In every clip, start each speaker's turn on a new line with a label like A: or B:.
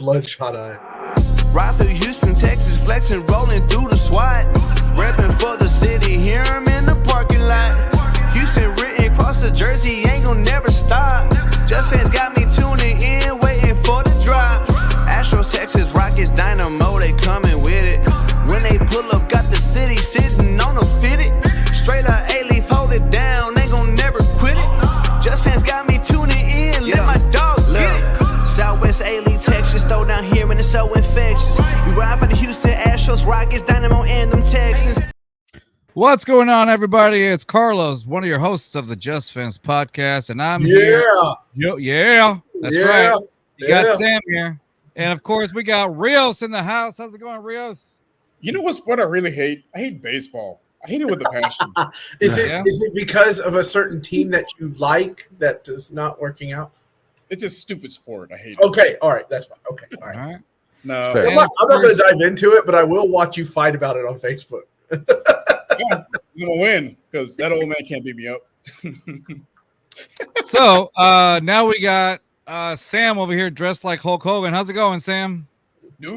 A: bloodshot eye.
B: Ride through Houston, Texas, flexing, rolling through the SWAT. Repping for the city, hear him in the parking lot. Houston written across the jersey, ain't gon' never stop. Just fans got me tuning in, waiting for the drop. Astros, Texas, Rockets, Dynamo, they coming with it. When they pull up, got the city sitting on a fitted. Straight out A-Leaf, hold it down, ain't gon' never quit it. Just fans got me tuning in, let my dogs get it. Southwest A-Leaf, Texas, throw down here and it's so infectious. We ride for the Houston Astros, Rockets, Dynamo, and them Texans.
C: What's going on, everybody? It's Carlos, one of your hosts of the Just Fans podcast, and I'm here. Yeah, that's right. You got Sam here. And, of course, we got Rios in the house. How's it going, Rios?
D: You know what I really hate? I hate baseball. I hate it with a passion.
A: Is it because of a certain team that you like that is not working out?
D: It's just stupid sport. I hate it.
A: Okay, all right, that's fine. Okay, all right.
D: No.
A: I'm not going to dive into it, but I will watch you fight about it on Facebook.
D: Yeah, I'm going to win because that old man can't beat me up.
C: So, now we got Sam over here dressed like Hulk Hogan. How's it going, Sam?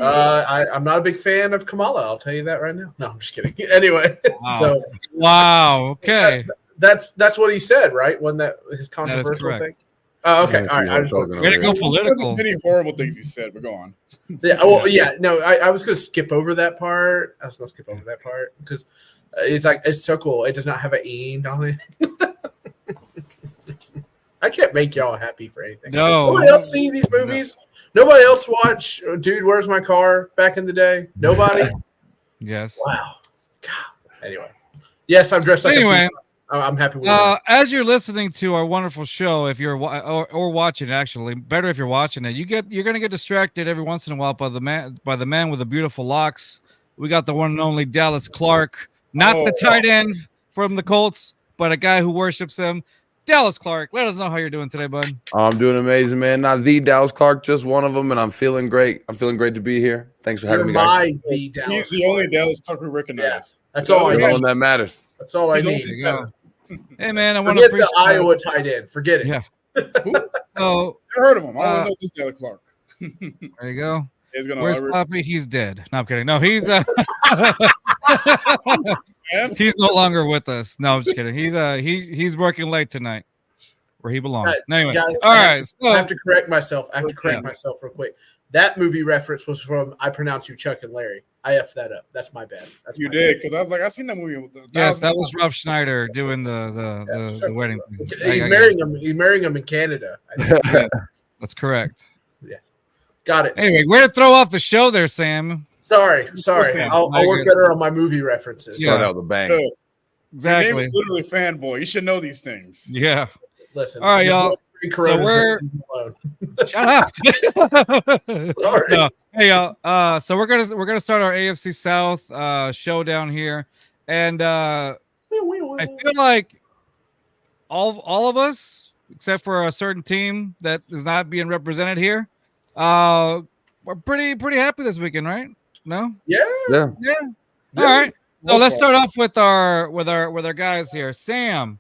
A: I'm not a big fan of Kamala. I'll tell you that right now. No, I'm just kidding. Anyway,
C: Wow. Okay.
A: That's what he said, right? When his controversial thing. Oh, okay. All right.
C: We're gonna go political.
D: Many horrible things he said, but go on.
A: Yeah. Well, yeah. No, I was going to skip over that part. Because it's so cool. It does not have an "ing" on it. I can't make y'all happy for anything.
C: No.
A: Nobody else see these movies? Nobody else watch Dude, Where's My Car back in the day? Nobody?
C: Yes.
A: Wow. God. Anyway. Yes, I'm dressed like a I'm happy with it.
C: As you're listening to our wonderful show, if you're or watching it, actually, better if you're watching it, you're gonna get distracted every once in a while by the man with the beautiful locks. We got the one and only Dallas Clark, not the tight end from the Colts, but a guy who worships him. Dallas Clark, let us know how you're doing today, bud.
E: I'm doing amazing, man. Not the Dallas Clark, just one of them, and I'm feeling great. I'm feeling great to be here. Thanks for having me, guys.
D: He's the only Dallas Clark we recognize.
A: Yeah, that's all I need.
E: The one that matters.
A: That's all I need.
C: There you go. Hey, man, I want
A: to
C: appreciate
A: the Iowa tight end. Forget it.
C: Yeah. So
D: I heard of him. I don't know this Dallas Clark.
C: There you go.
D: Where's
C: Poppy? He's dead. No, I'm kidding. No, he's he's no longer with us. No, I'm just kidding. He's working late tonight, where he belongs. Anyway,
A: guys,
C: all right. So
A: I have to correct myself. Myself real quick. That movie reference was from I Pronounce You Chuck and Larry. I effed that up. That's my bad.
D: You did, because I was like, I seen that movie.
C: Yes, that was Rob Schneider doing the wedding thing.
A: He's marrying him. He's marrying him in Canada.
C: Yeah, that's correct.
A: Yeah, got it.
C: Anyway, way to throw off the show there, Sam.
A: Sorry. I'll work better on my movie references.
E: Start out the bang.
C: Exactly.
D: Your name is literally fanboy. You should know these things.
C: Yeah.
A: Listen.
C: All right, y'all. So we're shut up.
A: Sorry.
C: No. Hey, y'all. So we're gonna start our AFC South showdown here, and I feel like all of us, except for a certain team that is not being represented here, we're pretty happy this weekend, right? No?
A: Yeah.
C: All right. So let's start off with our guys here. Sam,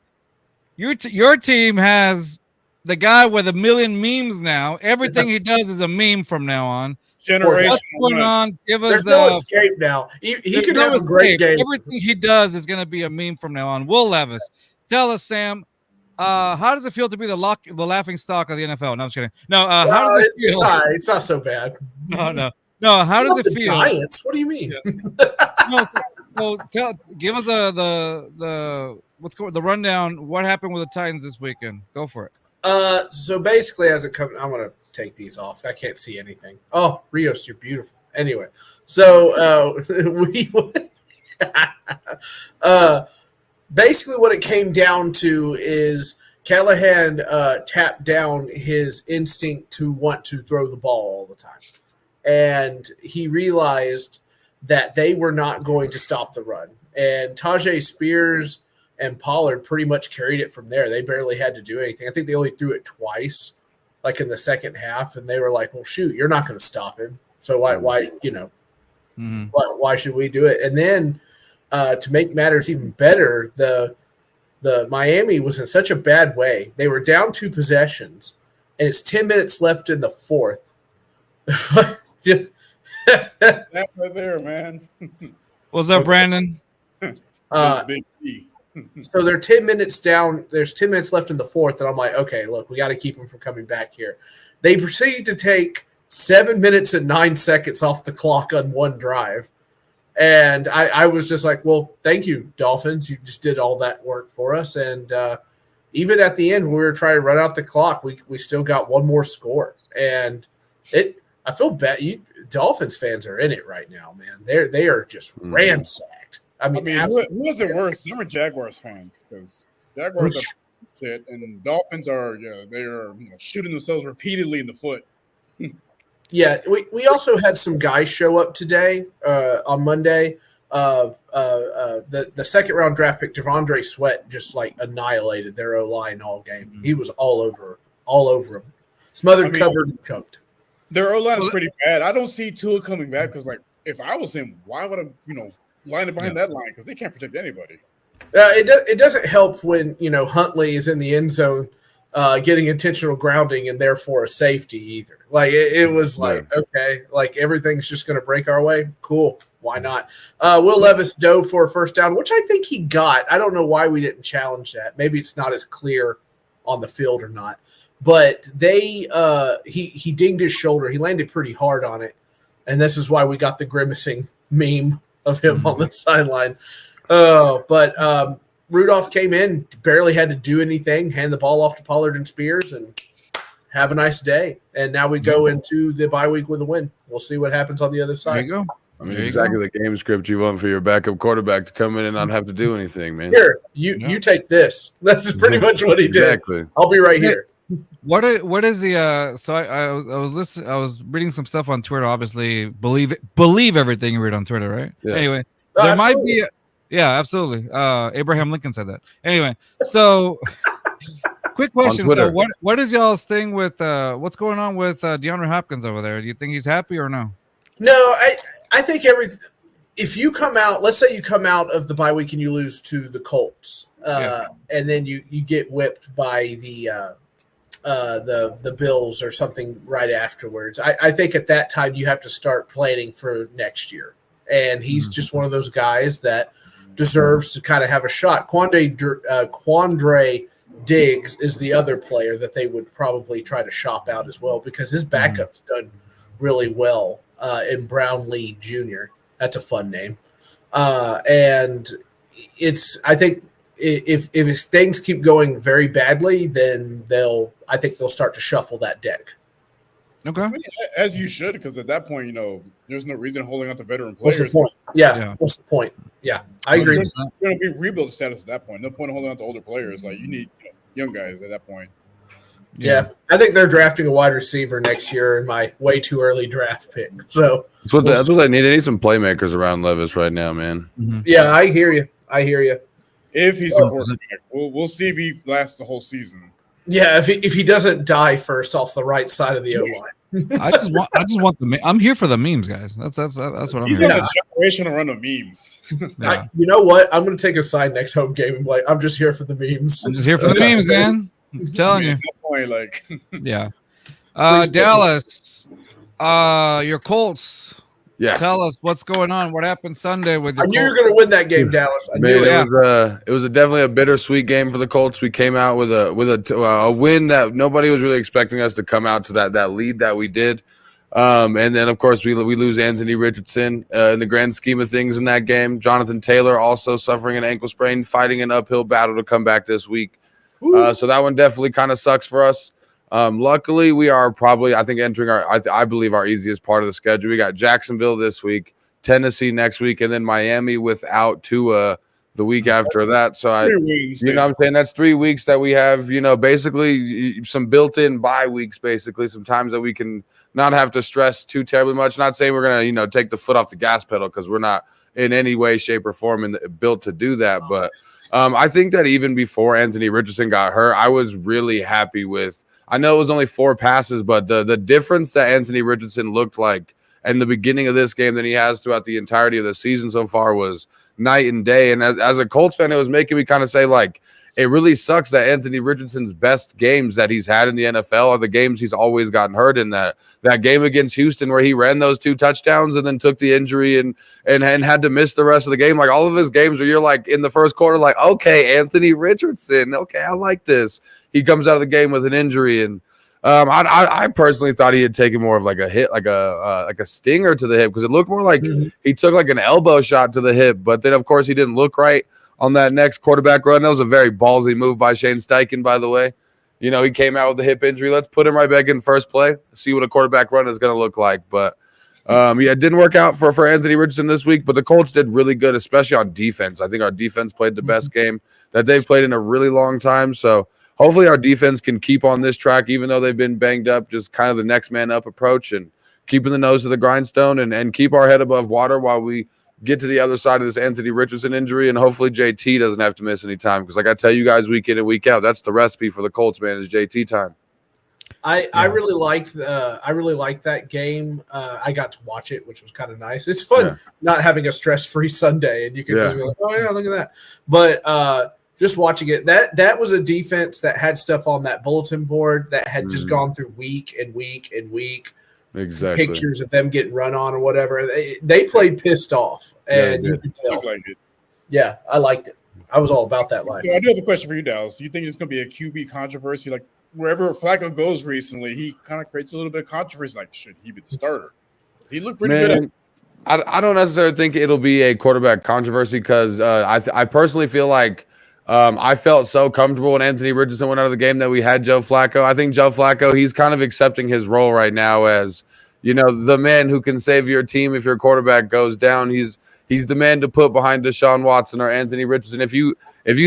C: your team has the guy with 1 million memes now. Everything he does is a meme from now on.
D: Generation.
C: What's going on? Give us.
A: There's no escape now. He can have a great game.
C: Everything he does is going to be a meme from now on. Will Levis, tell us, Sam. How does it feel to be the laughing stock of the NFL? No, I'm just kidding. No, how does it feel?
A: It's not so bad.
C: No. How does it feel?
A: Giants? What do you mean?
C: Yeah. Give us the rundown. What happened with the Titans this weekend? Go for it.
A: So basically, as it comes, I'm gonna take these off. I can't see anything. Oh, Rios, you're beautiful. Anyway, so basically what it came down to is Callahan tapped down his instinct to want to throw the ball all the time, and he realized that they were not going to stop the run. And Tajay Spears and Pollard pretty much carried it from there. They barely had to do anything. I think they only threw it twice, like in the second half, and they were like, well, shoot, you're not going to stop him. So why should we do it? And then to make matters even better, the Miami was in such a bad way. They were down 2 possessions, and it's 10 minutes left in the fourth.
D: That right there, man.
C: What's up, Brandon?
D: Big E.
A: So they're 10 minutes down. There's 10 minutes left in the fourth, and I'm like, okay, look, we got to keep them from coming back here. They proceed to take 7 minutes and 9 seconds off the clock on one drive. And I was just like, well, thank you, Dolphins. You just did all that work for us. And even at the end, when we were trying to run out the clock, we still got one more score. And I feel bad. Dolphins fans are in it right now, man. They are just ransacked. I mean
D: who is it worse? Some are Jaguars fans because Jaguars are shit, and Dolphins are they are shooting themselves repeatedly in the foot.
A: Yeah, we also had some guys show up today on Monday. The second round draft pick Devondre Sweat just like annihilated their O-line all game. Mm-hmm. He was all over them, smothered, covered, and choked.
D: Their O-line is pretty bad. I don't see Tua coming back because like if I was him, why would I line it behind that line because they can't protect anybody.
A: It doesn't help when Huntley is in the end zone. Getting intentional grounding and therefore a safety either. Like it was like, okay, like everything's just going to break our way. Cool. Why not? Will Levis dove for a first down, which I think he got. I don't know why we didn't challenge that. Maybe it's not as clear on the field or not, but he dinged his shoulder. He landed pretty hard on it. And this is why we got the grimacing meme of him on the sideline. But Rudolph came in, barely had to do anything, hand the ball off to Pollard and Spears, and have a nice day. And now we go into the bye week with a win. We'll see what happens on the other side.
C: There you go.
E: I mean, exactly the game script you want for your backup quarterback to come in and not have to do anything, man.
A: Here, you take this. That's pretty much what he did.
E: Exactly.
A: I'll be right here.
C: What is the so I was listening, I was reading some stuff on Twitter. Obviously, believe everything you read on Twitter, right?
E: Yes.
C: Anyway, there might be. Yeah, absolutely. Abraham Lincoln said that. Anyway, so quick question. So what is y'all's thing with what's going on with DeAndre Hopkins over there? Do you think he's happy or no?
A: No, I think if you come out, let's say you come out of the bye week and you lose to the Colts, and then you get whipped by the Bills or something right afterwards. I think at that time you have to start planning for next year. And he's just one of those guys that deserves to kind of have a shot. Quandre Diggs is the other player that they would probably try to shop out as well because his backup's done really well in Brownlee Jr. That's a fun name. And I think if things keep going very badly, then I think they'll start to shuffle that deck.
D: Okay. I mean, as you should, because at that point, there's no reason holding on to veteran players.
A: What's the point? Yeah. What's the point? Yeah, I agree.
D: It's going to be rebuild status at that point. No point in holding on to older players. Like you need young guys at that point.
A: Yeah, I think they're drafting a wide receiver next year in my way too early draft pick. So
E: that's what they need. They need some playmakers around Levis right now, man.
A: Mm-hmm. Yeah, I hear you.
D: If he's a quarterback, we'll see if he lasts the whole season.
A: Yeah, if he doesn't die first off the right side of the O-line.
C: I just want the. I'm here for the memes, guys. That's what I'm.
D: He's
C: here.
D: on a generational run of memes.
A: Yeah. You know what? I'm going to take a side next home game and be like, I'm just here for the memes.
C: I'm just here for the memes, man. I'm telling you.
D: Point,
C: yeah. Dallas, your Colts.
E: Yeah.
C: Tell us what's going on. What happened Sunday with your
A: I knew you were going to win that game, Dallas. I knew
E: it was definitely a bittersweet game for the Colts. We came out with a win that nobody was really expecting us to come out to that lead that we did. And then, of course, we lose Anthony Richardson in the grand scheme of things in that game. Jonathan Taylor also suffering an ankle sprain, fighting an uphill battle to come back this week. So that one definitely kind of sucks for us. Luckily, we are probably, I think, entering I believe our easiest part of the schedule. We got Jacksonville this week, Tennessee next week, and then Miami without Tua the week after that. So what I'm saying? That's 3 weeks that we have, basically some built-in bye weeks, basically some times that we can not have to stress too terribly much. Not saying we're going to, take the foot off the gas pedal because we're not in any way, shape, or form built to do that. But I think that even before Anthony Richardson got hurt, I was really happy with. I know it was only 4 passes, but the difference that Anthony Richardson looked like in the beginning of this game than he has throughout the entirety of the season so far was night and day. And as a Colts fan, it was making me kind of say, like, it really sucks that Anthony Richardson's best games that he's had in the NFL are the games he's always gotten hurt in. That game against Houston where he ran those 2 touchdowns and then took the injury and had to miss the rest of the game. Like all of his games where you're like in the first quarter, like, okay, Anthony Richardson, okay, I like this. He comes out of the game with an injury, and I personally thought he had taken more of like a hit, like a stinger to the hip, because it looked more like he took like an elbow shot to the hip. But then, of course, he didn't look right on that next quarterback run. That was a very ballsy move by Shane Steichen, by the way. You know, he came out with a hip injury. Let's put him right back in first play, see what a quarterback run is going to look like. But yeah, it didn't work out for Anthony Richardson this week, but the Colts did really good, especially on defense. I think our defense played the best game that they've played in a really long time. So hopefully our defense can keep on this track, even though they've been banged up, just kind of the next man up approach and keeping the nose to the grindstone and keep our head above water while we get to the other side of this Anthony Richardson injury. And hopefully JT doesn't have to miss any time, because like I tell you guys week in and week out, that's the recipe for the Colts, man, is JT time.
A: I really liked that game. I got to watch it, which was kind of nice. It's fun not having a stress-free Sunday, and you can just be like, oh yeah, look at that. But just watching it, that was a defense that had stuff on that bulletin board that had just gone through week and week and week.
E: Exactly.
A: Pictures of them getting run on or whatever. They played pissed off, and you could tell. Yeah, I liked it. I was all about that life.
D: So I do have a question for you, Dallas. Do you think it's going to be a QB controversy? Like wherever Flacco goes recently, he kind of creates a little bit of controversy. Like, should he be the starter? He looked pretty good.
E: I don't necessarily think it'll be a quarterback controversy, because I personally feel like I felt so comfortable when Anthony Richardson went out of the game that we had Joe Flacco. I think Joe Flacco, he's kind of accepting his role right now as, you know, the man who can save your team if your quarterback goes down. He's the man to put behind Deshaun Watson or Anthony Richardson. If you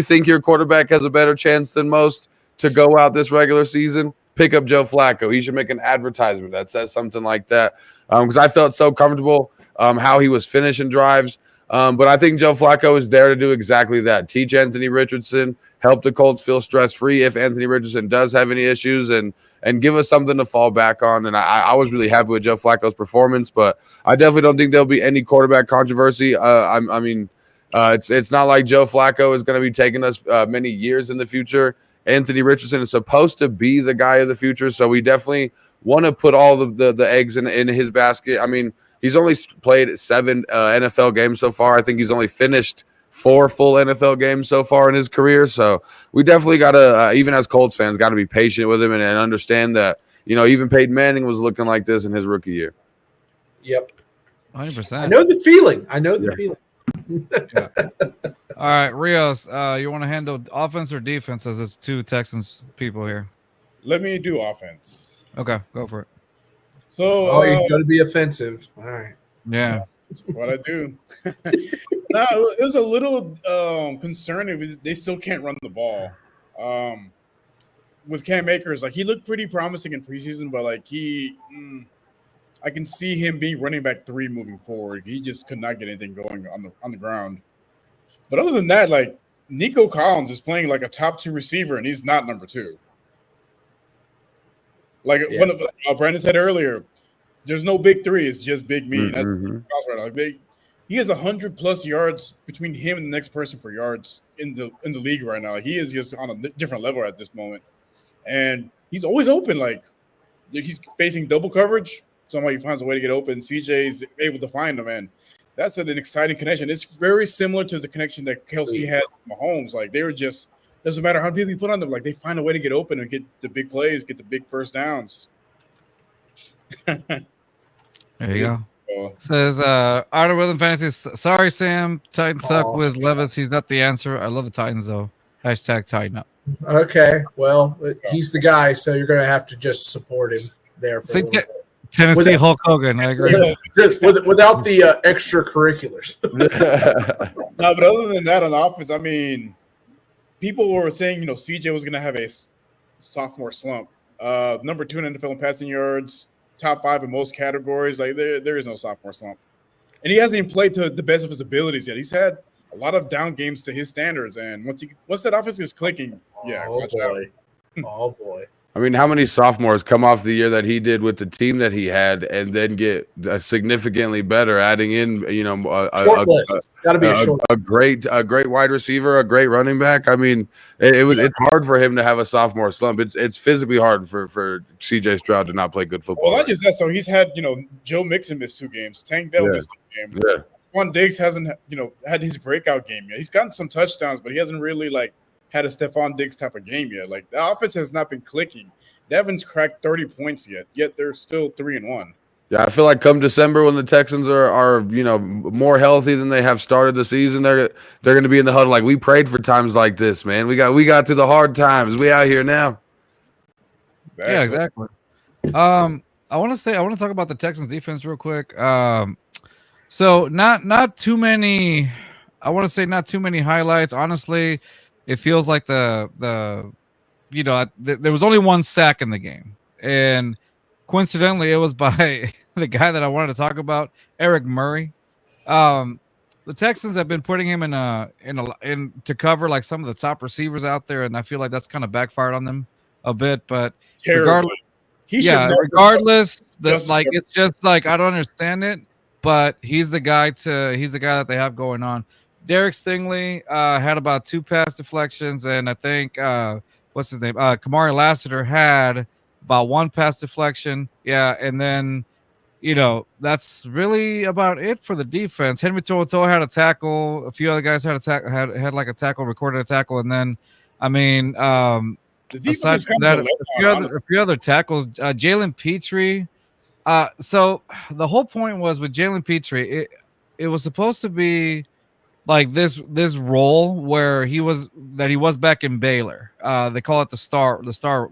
E: think your quarterback has a better chance than most to go out this regular season, pick up Joe Flacco. He should make an advertisement that says something like that, because I felt so comfortable how he was finishing drives. But I think Joe Flacco is there to do exactly that. Teach Anthony Richardson, help the Colts feel stress-free if Anthony Richardson does have any issues, and give us something to fall back on. And I was really happy with Joe Flacco's performance, but I definitely don't think there'll be any quarterback controversy. I mean, it's not like Joe Flacco is going to be taking us many years in the future. Anthony Richardson is supposed to be the guy of the future, so we definitely want to put all the eggs in his basket. I mean, he's only played 7 NFL games so far. I think he's only finished 4 full NFL games so far in his career. So we definitely got to, even as Colts fans, got to be patient with him and understand that, you know, even Peyton Manning was looking like this in his rookie year.
A: Yep.
C: 100%.
A: I know the feeling. Yeah.
C: All right, Rios, you want to handle offense or defense as there's 2 Texans people here?
D: Let me do offense.
C: Okay, go for it.
D: So,
A: he's going to be offensive. All right.
C: Yeah.
D: That's what I do. No, it was a little concerning. They still can't run the ball. With Cam Akers, like he looked pretty promising in preseason, but like I can see him being running back 3 moving forward. He just could not get anything going on the ground. But other than that, like Nico Collins is playing like a top 2 receiver, and he's not number 2. Like Brandon said earlier, there's no big 3. It's just big me. That's like he has 100+ yards between him and the next person for yards in the league right now. He is just on a different level at this moment, and he's always open. Like he's facing double coverage, somehow he finds a way to get open. CJ's able to find him, and that's an exciting connection. It's very similar to the connection that Kelsey has with Mahomes. Like they were just doesn't matter how many people you put on them. Like they find a way to get open and get the big plays, get the big first downs.
C: There you go. Says Art Rhythm Fantasy. Sorry, Sam. Titans suck with Levis. He's not the answer. I love the Titans though. Hashtag Tighten up.
A: Okay, well, he's the guy, so you're going to have to just support him there for a little bit.
C: Tennessee Hulk Hogan. I agree.
A: Without the extracurriculars.
D: No, but other than that, on offense, I mean, people were saying, you know, CJ was going to have a sophomore slump. Number 2 in NFL in passing yards, top 5 in most categories. Like there is no sophomore slump, and he hasn't even played to the best of his abilities yet. He's had a lot of down games to his standards, and once that offense is clicking, yeah.
A: Oh boy.
E: I mean, how many sophomores come off the year that he did with the team that he had, and then get significantly better, adding in
A: Short list. Got to be a short.
E: a great wide receiver, a great running back. I mean, it's hard for him to have a sophomore slump. It's physically hard for CJ Stroud to not play good football.
D: Well, not just that. So he's had Joe Mixon missed 2 games. Tank Dell missed a game.
E: Yeah.
D: Stephon Diggs hasn't had his breakout game yet. He's gotten some touchdowns, but he hasn't really had a Stephon Diggs type of game yet. Like, the offense has not been clicking. Devon's cracked 30 points yet they're still 3-1.
E: Yeah, I feel like come December when the Texans are more healthy than they have started the season, they're going to be in the huddle like, we prayed for times like this, man. We got through the hard times. We out here now.
C: Exactly. Yeah, exactly. I want to talk about the Texans defense real quick. So not too many. I want to say not too many highlights. Honestly, it feels like there was only 1 sack in the game, and coincidentally, it was by the guy that I wanted to talk about, Eric Murray. The Texans have been putting him in to cover like some of the top receivers out there, and I feel like that's kind of backfired on them a bit. But regardless, it's just like I don't understand it. But he's the guy that they have going on. Derek Stingley had about 2 pass deflections, and I think what's his name? Kamari Lassiter had about 1 pass deflection. Yeah, and then that's really about it for the defense. Henry To'oTo'o had a tackle. A few other guys had a tackle, recorded a tackle, and then aside from that, a few other tackles. Jalen Petrie. So the whole point was with Jalen Petrie, it was supposed to be like this role where he was back in Baylor. They call it the star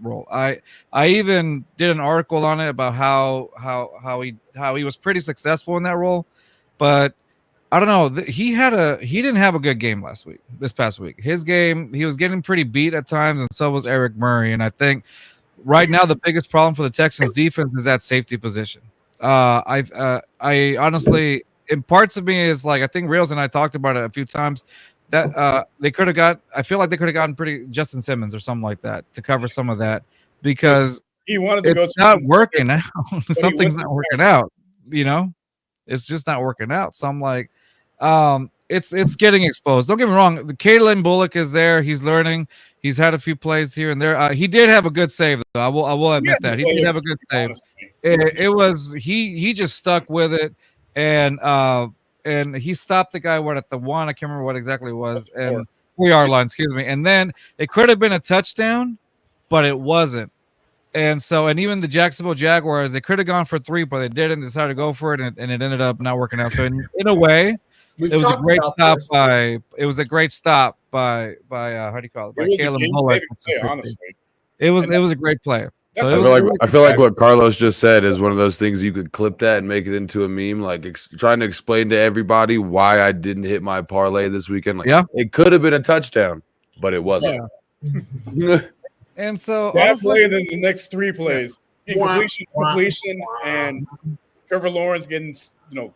C: role. I even did an article on it about how he was pretty successful in that role, but I don't know. He didn't have a good game this past week. His game, he was getting pretty beat at times, and so was Eric Murray. And I think right now the biggest problem for the Texans defense is that safety position. I honestly, in parts of me is like, I think Reels and I talked about it a few times that they could have gotten pretty Justin Simmons or something like that to cover some of that, because
D: he wanted to
C: it's not working out. Something's not working out. It's just not working out. So I'm like, it's getting exposed. Don't get me wrong. The Kalen Bullock is there. He's learning. He's had a few plays here and there. He did have a good save, though. I will admit that he did have a good save. It was he just stuck with it, and he stopped the guy at the 1. I can't remember what exactly it was, and 4-yard line. Excuse me. And then it could have been a touchdown, but it wasn't. And even the Jacksonville Jaguars, they could have gone for 3, but they didn't. They decided to go for it, and it ended up not working out. So in a way, it was a great stop by how do you call it? By Caleb Bullock.
D: Honestly,
C: it was a great play.
E: So I feel like what Carlos just said is one of those things you could clip that and make it into a meme, like trying to explain to everybody why I didn't hit my parlay this weekend. Like, it could have been a touchdown, but it wasn't.
C: Yeah. And so
D: that play in the next 3 plays, completion, and Trevor Lawrence getting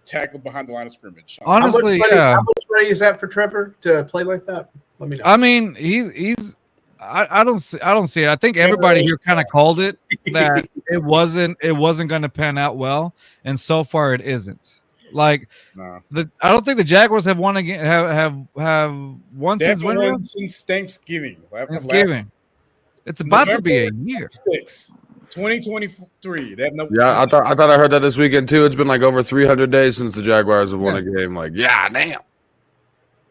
D: tackled behind the line of scrimmage.
C: Honestly,
A: how much ready is that for Trevor to play like that? Let me know.
C: I mean, he's. I don't see it. I think everybody here kind of called it that it wasn't going to pan out well, and so far it isn't. Like I don't think the Jaguars have won again. Have won since when?
D: Since Thanksgiving.
C: It's about to be a year.
D: 2023. They have no.
E: Yeah, I thought I heard that this weekend too. It's been like over 300 days since the Jaguars have won a game. Like, damn.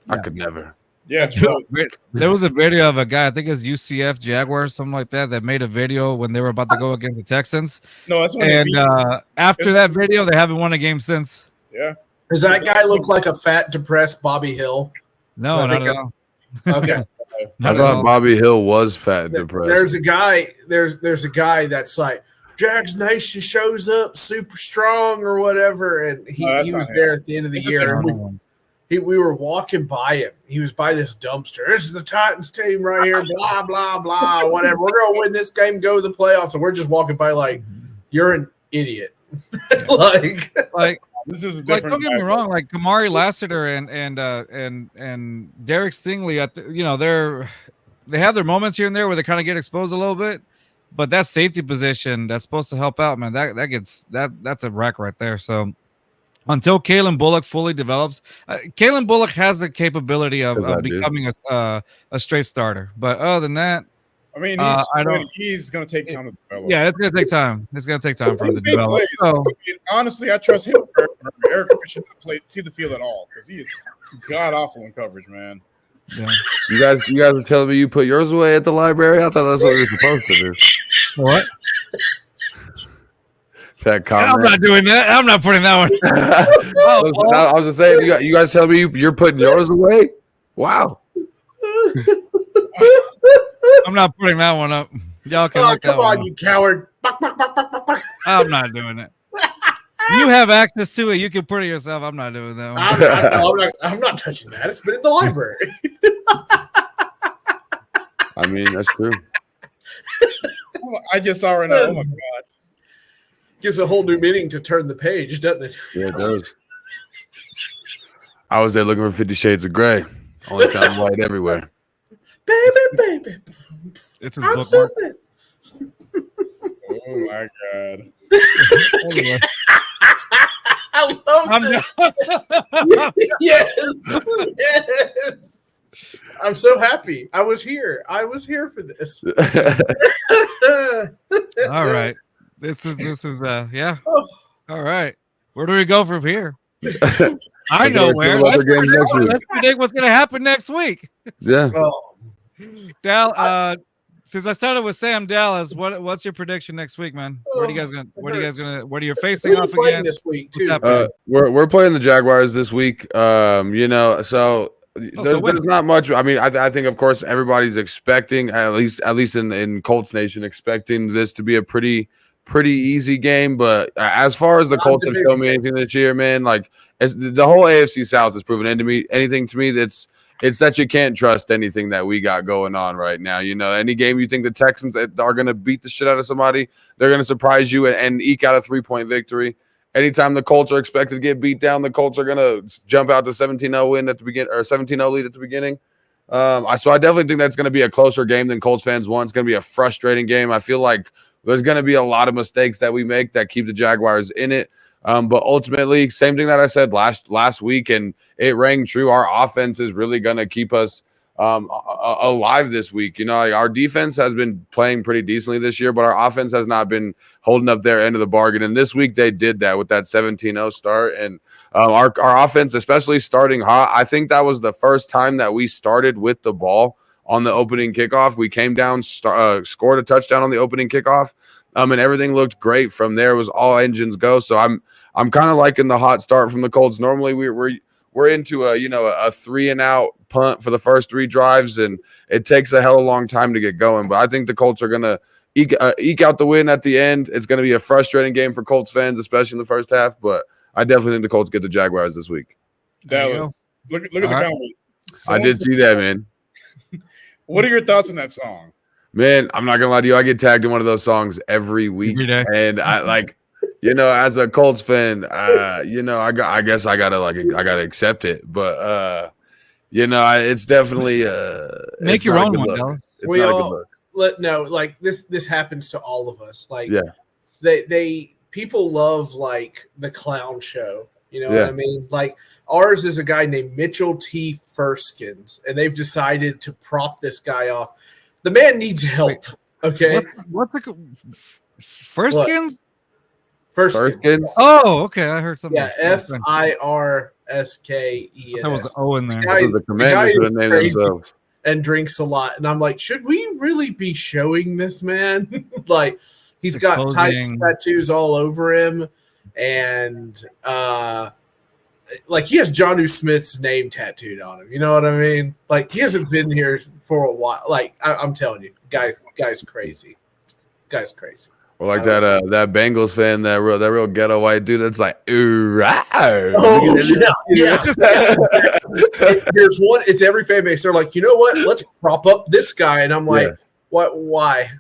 E: I could never.
D: Yeah, true.
C: There was a video of a guy, I think it's UCF Jaguars, something like that made a video when they were about to go against the Texans.
D: No, that's when
C: after that video, they haven't won a game since.
D: Yeah.
A: Does that guy look like a fat, depressed Bobby Hill?
C: No, not at all.
A: Okay.
E: I thought Bobby Hill was fat and depressed.
A: There's a guy that's like, Jags Nation shows up super strong or whatever, and he was there at the end of the year. We were walking by him. He was by this dumpster. This is the Titans team right here, blah, blah, blah, whatever. We're going to win this game, go to the playoffs. And we're just walking by like, you're an idiot. like
D: this is
C: like, don't get me wrong. Like Kamari Lassiter and Derek Stingley, they have their moments here and there where they kind of get exposed a little bit. but that safety position that's supposed to help out, man, that's a wreck right there. So until Kalen Bullock fully develops, Kalen Bullock has the capability of becoming a straight starter. But other than that,
D: I mean, he's going to take time to develop.
C: Yeah, it's going to take time. It's going to take time for him to develop. So,
D: I mean, honestly, I trust him. Eric should not see the field at all because he is god awful in coverage, man.
E: Yeah. You guys are telling me you put yours away at the library? I thought that's what we were supposed to do.
C: What?
E: That comment.
C: I'm not doing that. I'm not putting that one.
E: I was just saying, you guys tell me you're putting yours away? Wow.
C: I'm not putting that one up. Y'all can look that
A: come on,
C: one
A: you coward.
C: I'm not doing it. You have access to it. You can put it yourself. I'm not doing that one.
A: I'm not touching that. It's been in the library.
E: I mean, that's true.
D: I just saw right now. Oh my god.
A: Gives a whole new meaning to turn the page, doesn't it?
E: Yeah, it does. I was there looking for 50 Shades of Grey. Only found white everywhere.
A: Baby.
C: It's his bookmark.
D: Oh my god.
A: I love that. Yes. I'm so happy. I was here for this.
C: All right. This is yeah. All right. Where do we go from here? I know where. Let's predict what's going to happen next week.
E: Yeah.
C: Dal, since I started with Sam Dallas, what's your prediction next week, man? What are you guys what are you facing off again
A: this week too?
E: We're playing the Jaguars this week. So there's not much. I mean, I think of course everybody's expecting, at least in Colts Nation, expecting this to be a pretty easy game. But as far as the Colts have shown me anything this year, man, like the whole AFC South has proven anything to me that's that you can't trust anything that we got going on right now. You know, any game you think the Texans are going to beat the shit out of somebody, they're going to surprise you and eke out a 3-point victory. Anytime the Colts are expected to get beat down, the Colts are going to jump out to 17-0 win at the beginning, or 17-0 lead at the beginning. So I definitely think that's going to be a closer game than Colts fans want. It's going to be a frustrating game. I feel like there's going to be a lot of mistakes that we make that keep the Jaguars in it. But ultimately, same thing that I said last week, and it rang true. Our offense is really going to keep us alive this week. You know, like our defense has been playing pretty decently this year, but our offense has not been holding up their end of the bargain. And this week they did that with that 17-0 start. And our offense, especially starting hot, I think that was the first time that we started with the ball on the opening kickoff. We came down, scored a touchdown on the opening kickoff. And everything looked great from there. It was all engines go. So I'm kind of liking the hot start from the Colts. Normally we're into a 3-and-out punt for the first 3 drives, and it takes a hell of a long time to get going. But I think the Colts are gonna eke out the win at the end. It's gonna be a frustrating game for Colts fans, especially in the first half. But I definitely think the Colts get the Jaguars this week.
D: Dallas, look at the comment.
E: I did see that, man.
D: What are your thoughts on that song?
E: Man, I'm not gonna lie to you. I get tagged in one of those songs every week, and I like, as a Colts fan, I guess I gotta accept it. But it's definitely
C: make your own one. Dallas.
E: It's not a good look.
A: This happens to all of us. Like,
E: yeah,
A: people love like the clown show. You know what I mean? Like ours is a guy named Mitchell T. Furskins, and they've decided to prop this guy off. The man needs help. Okay.
C: What's the Furskins?
A: Furskins.
C: Oh, okay. I heard something.
A: Yeah, Firskens.
C: That was an O in there.
E: The Commanders should have named themselves.
A: And drinks a lot, and I'm like, should we really be showing this man? Like, he's got tights tattoos all over him, and like he has Jonnu Smith's name tattooed on him. You know what I mean? Like he hasn't been here for a while. Like I'm telling you, guy's crazy. Guy's crazy.
E: Or like that Bengals fan, that real ghetto white dude that's like, ooh,
A: oh yeah. There's one. It's every fan base. They're like, you know what? Let's prop up this guy, and I'm like, what? Why?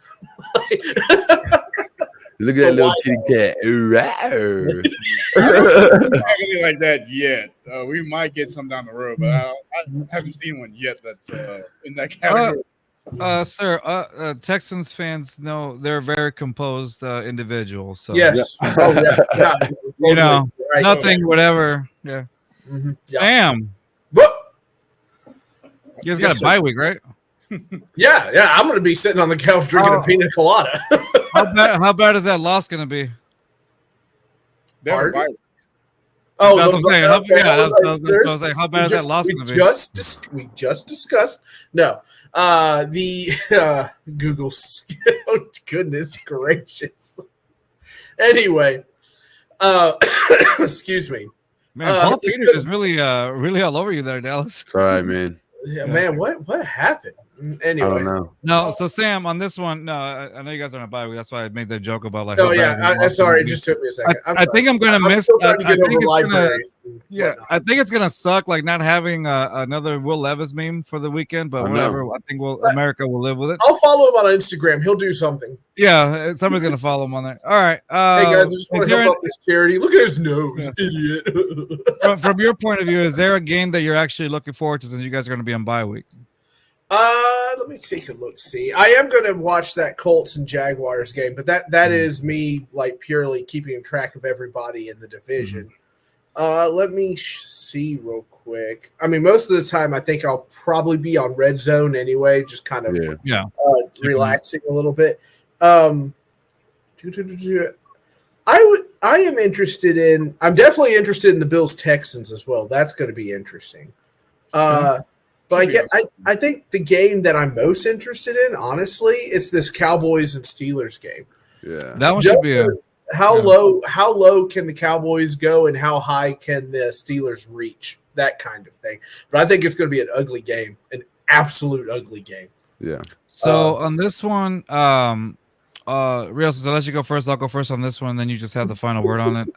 E: Look at that little kitty cat.
D: I don't have any like that yet. We might get some down the road, but I haven't seen one yet that's in that category.
C: Sir, Texans fans know they're very composed individuals. So
A: Yes. Oh yeah.
C: you know,
A: Right.
C: nothing, whatever. Yeah.
A: Mm-hmm. Yeah.
C: Sam,
A: Whoop.
C: you guys got a bye week, right?
A: Yeah. I'm gonna be sitting on the couch drinking a pina colada.
C: How bad is that loss gonna be?
D: They have a
A: Pardon?
D: bye.
A: Oh,
C: That's what I'm saying.
A: okay,
C: That's what I was
A: there's-
C: gonna say. How bad is that loss gonna be?
A: We just discussed. No, the Google. Oh, goodness gracious. Anyway, excuse me.
C: Man, Paul Peters is really all over you there, Dallas.
E: Try, man.
A: Yeah, man, what happened? Anyway,
E: I don't know.
C: No, so Sam, on this one, no, I know you guys are on a bye week. That's why I made that joke about like.
A: Oh
C: how bad
A: yeah,
C: the
A: I'm
C: loss
A: sorry. It
C: gonna be.
A: just took me a second.
C: I think I'm gonna miss.
A: Still trying to
C: I
A: get
C: think
A: over
C: it's
A: libraries.
C: Yeah, I think it's gonna suck like not having another Will Levis meme for the weekend, but
E: I know.
C: whatever. I think America will live with it.
A: I'll follow him on Instagram. He'll do something.
C: Yeah, somebody's gonna follow him on there. All right.
A: Hey guys, I just want
C: is
A: to
C: there
A: help out this charity. Look at his nose,
C: Yeah.
A: idiot.
C: from your point of view, is there a game that you're actually looking forward to since you guys are gonna be on bye week?
A: Let me take a look. See, I am going to watch that Colts and Jaguars game, but that is me like purely keeping track of everybody in the division. Let me see real quick. I mean, most of the time, I think I'll probably be on Red Zone anyway, just kind of
C: Yeah.
A: relaxing a little bit. I am interested in. I'm definitely interested in the Bills Texans as well. That's going to be interesting. But I think the game that I'm most interested in, honestly, is this Cowboys and Steelers game.
E: Yeah.
C: That one should be
A: how low can the Cowboys go and how high can the Steelers reach? That kind of thing. But I think it's going to be an ugly game, an absolute ugly game.
E: Yeah.
C: So on this one, Rios, so I'll let you go first. I'll go first on this one, then you just have the final word on it.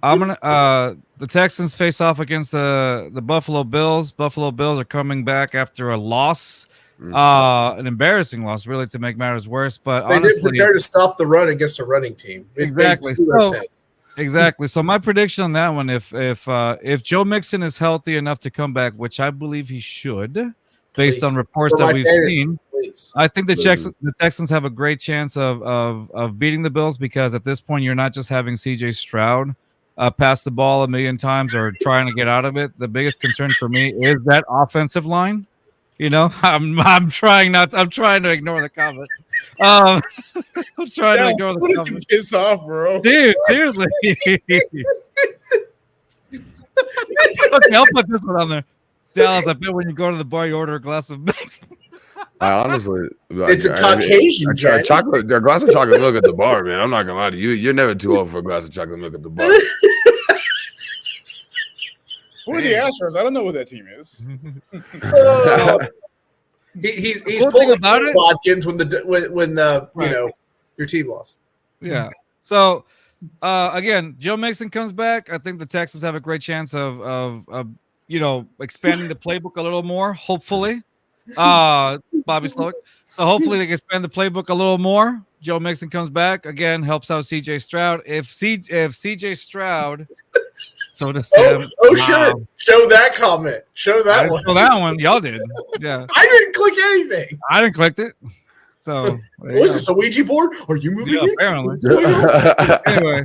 C: I'm gonna the Texans face off against the Buffalo Bills. Buffalo Bills are coming back after a loss, an embarrassing loss, really, to make matters worse. But
A: They
C: honestly,
A: did prepare to stop the run against a running team. It
C: Exactly.
A: made zero sense.
C: exactly. So my prediction on that one, if Joe Mixon is healthy enough to come back, which I believe he should, based on
A: Please.
C: reports
A: For
C: that
A: my
C: we've
A: fantasy,
C: seen.
A: please.
C: I think the Texans have a great chance of beating the Bills because at this point you're not just having CJ Stroud pass the ball a million times or trying to get out of it. The biggest concern for me is that offensive line. You know, I'm trying to ignore the comment. I'm trying to ignore the
D: What did
C: comment.
D: you piss off, bro?
C: Dude, seriously. Okay, I'll put this one on there. Dallas, I bet when you go to the bar, you order a glass of milk.
E: I honestly,
A: It's a Caucasian,
E: a
A: Jen.
E: glass of chocolate milk at the bar, man. I'm not gonna lie to you. You're never too old for a glass of chocolate milk at the bar.
D: Who are the Astros? I don't know what that team is.
A: He's
C: Cool thing
A: pulling
C: about it-
A: Watkins when the
C: Right.
A: your team lost.
C: Yeah. So again, Joe Mixon comes back. I think the Texans have a great chance of expanding the playbook a little more, hopefully. Bobby Slowick. So hopefully they can expand the playbook a little more. Joe Mixon comes back again, helps out CJ Stroud. If CJ Stroud, so does Sam.
A: Sure. Show that comment. Show that one.
C: So that one, y'all did. Yeah.
A: I didn't click anything.
C: I didn't click it. So there you
A: Was
C: go.
A: this a Ouija board? Are you moving
C: Yeah,
A: it?
C: apparently.
A: What's going on?
C: Anyway.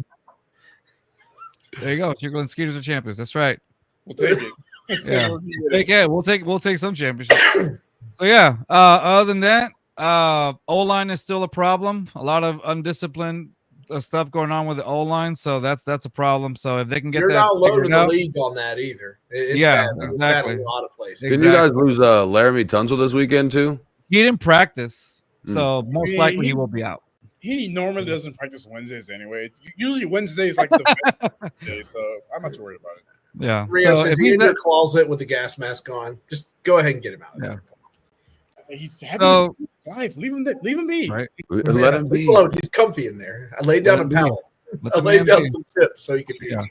C: There you go. Chico and Skeeters are champions. That's right.
D: We'll take it.
C: Yeah. We'll take some championship. So yeah. Other than that, O-line is still a problem. A lot of undisciplined stuff going on with the O-line, so that's a problem. So if they can get
A: You're
C: that
A: not alone in
C: figured
A: the
C: out,
A: league on that either. It's
C: Yeah,
A: bad. It's
C: exactly.
A: bad in a lot of places.
E: Didn't you guys lose Laramie Tunsil this weekend too?
C: he didn't practice, so most likely he will be out.
D: He normally doesn't practice Wednesdays anyway. Usually Wednesday is like the best day, so I'm not too worried about it.
C: Yeah.
A: Rios,
C: So
A: is
C: if
A: he
C: he's
A: in your
C: not,
A: closet with the gas mask on? Just go ahead and get him out.
C: Yeah.
D: He's happy
C: So-
D: to his life. Leave him be.
C: right.
E: Let him be.
A: Alone. He's comfy in there. I laid down a
C: Let him be.
A: pallet.
C: Let
A: I
C: the
A: laid
C: man
A: down
C: be.
A: some chips so he could be.
C: Yeah.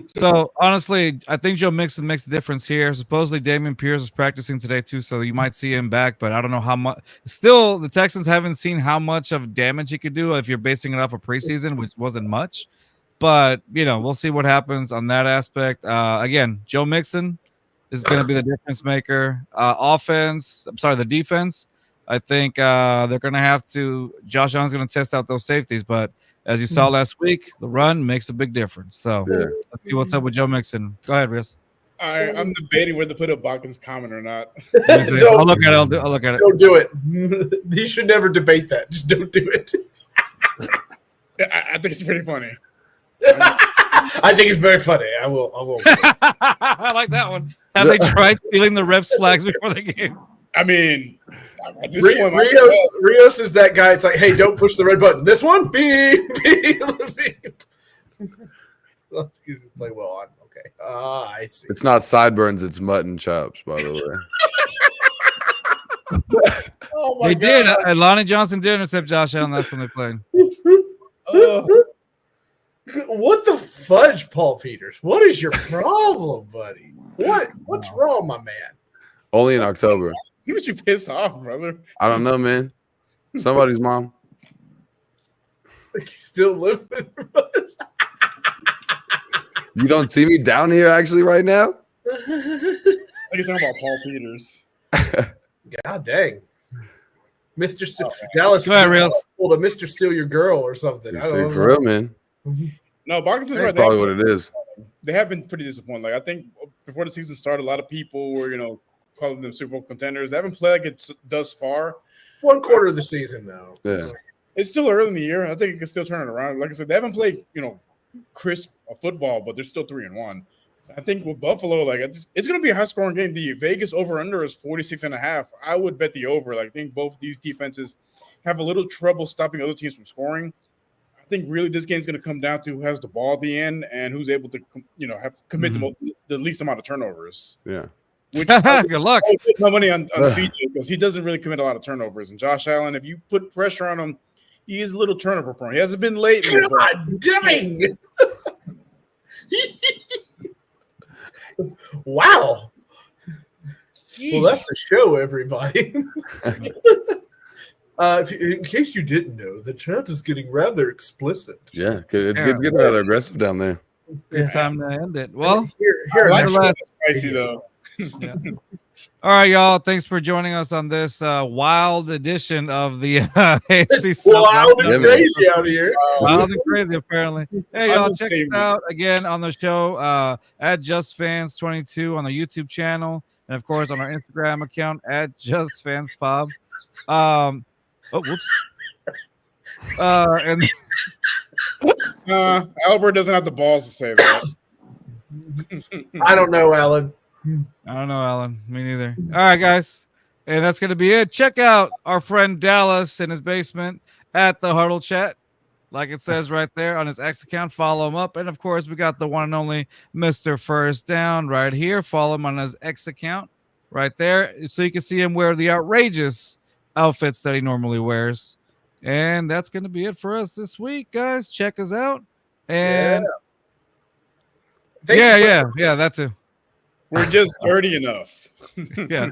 C: So honestly, I think Joe Mixon makes a difference here. Supposedly Damian Pierce is practicing today too, so you might see him back, but I don't know how much. Still, the Texans haven't seen how much of damage he could do if you're basing it off of preseason, which wasn't much. But we'll see what happens on that aspect. Again, Joe Mixon is going to be the difference maker. The defense. I think they're going to have to. Josh Allen's going to test out those safeties, but as you saw last week, the run makes a big difference. So let's see what's up with Joe Mixon. Go ahead, Rios.
D: I'm debating whether to put a Watkins comment or not.
C: I'll look at it. I'll look at it.
A: Don't do it. You should never debate that. Just don't do it.
D: I think it's pretty funny.
A: I think it's very funny. I will.
C: I like that one. Have they tried stealing the refs' flags before the game?
D: I mean, at this point,
A: Rios is that guy. It's like, hey, don't push the red button. This one, beep, beep, beep. He's like, well, I'm okay. I see.
E: It's not sideburns; it's mutton chops, by the way.
A: Oh my
C: They
A: God.
C: did. Lonnie Johnson did intercept Josh Allen. That's when they played.
A: What the fudge, Paul Peters? What is your problem, buddy? What's wrong, my man?
E: Only in October.
D: Who did you piss off, brother?
E: I don't know, man. Somebody's mom.
A: Like he's still living.
E: You don't see me down here actually right now?
D: I think it's talking about Paul Peters.
A: God dang. Mr. Dallas
C: Go ahead, Rios.
A: told a Mr. Steal Your Girl or something. I don't know.
E: For real, man.
D: No, Watkins is
E: That's
D: right.
E: probably what it is.
D: They have been pretty disappointing. Like I think before the season started, a lot of people were, calling them Super Bowl contenders. They haven't played like it thus far.
A: 1 quarter of the season, though.
E: Yeah.
D: It's still early in the year. I think it can still turn it around. Like I said, they haven't played, crisp football, but they're still 3-1. I think with Buffalo, like it's going to be a high-scoring game. The Vegas over/under is 46.5. I would bet the over. Like I think both these defenses have a little trouble stopping other teams from scoring. I think really this game's going to come down to who has the ball at the end and who's able to, commit the least amount of turnovers.
E: Yeah.
D: Which
C: Good luck.
D: I would put my money on CJ because he doesn't really commit a lot of turnovers. And Josh Allen, if you put pressure on him, he is a little turnover prone. He hasn't been lately.
A: God dang. Wow. Well, that's the show, everybody. In case you didn't know, the chat is getting rather explicit.
E: Yeah, it's getting rather aggressive down there.
C: Good time to end it. Well,
A: here
D: I like
C: last-
D: spicy though.
C: yeah. All right, y'all. Thanks for joining us on this wild edition of the AFC South.
A: wild and crazy out here.
C: Wild and crazy, apparently. Hey, y'all, check us
D: Unstable.
C: out again on the show at JustFans22 on the YouTube channel, and of course on our Instagram account at JustFansPub. Whoops. And
D: Albert doesn't have the balls to say that.
A: I don't know, Alan.
C: I don't know, Alan. Me neither. All right, guys. And that's going to be it. Check out our friend Dallas in his basement at the Huddle Chat. Like it says right there on his X account. Follow him up. And, of course, we got the one and only Mr. First Down right here. Follow him on his X account right there so you can see him wear the outrageous outfits that he normally wears. And that's going to be it for us this week, guys. Check us out. And yeah, that too.
D: We're just dirty enough.
C: Yeah.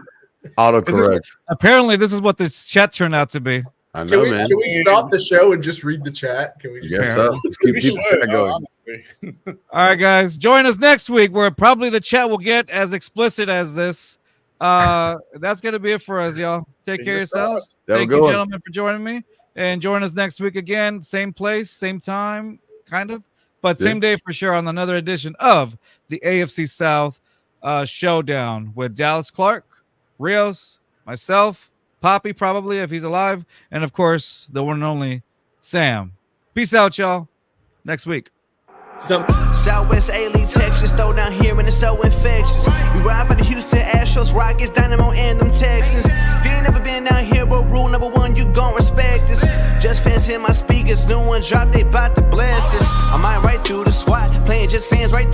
E: Autocorrect.
C: Apparently, this is what this chat turned out to be.
E: I know, man.
A: Can we stop the show and just read the chat? Can we
E: I
A: just
E: guess so. Let's keep the chat going.
D: Honestly.
C: All right, guys. Join us next week where probably the chat will get as explicit as this. That's going to be it for us, y'all. Take care of yourselves.
E: Have a
C: Thank
E: good
C: you,
E: one.
C: gentlemen, for joining me. And join us next week again. Same place, same time, kind of. But same day for sure on another edition of the AFC South Showdown with Dallas Clark, Rios, myself, Poppy probably if he's alive, and of course the one and only Sam. Peace out, y'all. Next week.
B: Southwest A-League, Texas, throw down here and it's so infectious. We ride for the Houston Astros, Rockets, Dynamo, and them Texans. If you ain't never been down here, but rule number one, you gon' respect us. Just fans in my speakers, new one drop, they bout to bless us. I might right through the SWAT, playing just fans right through.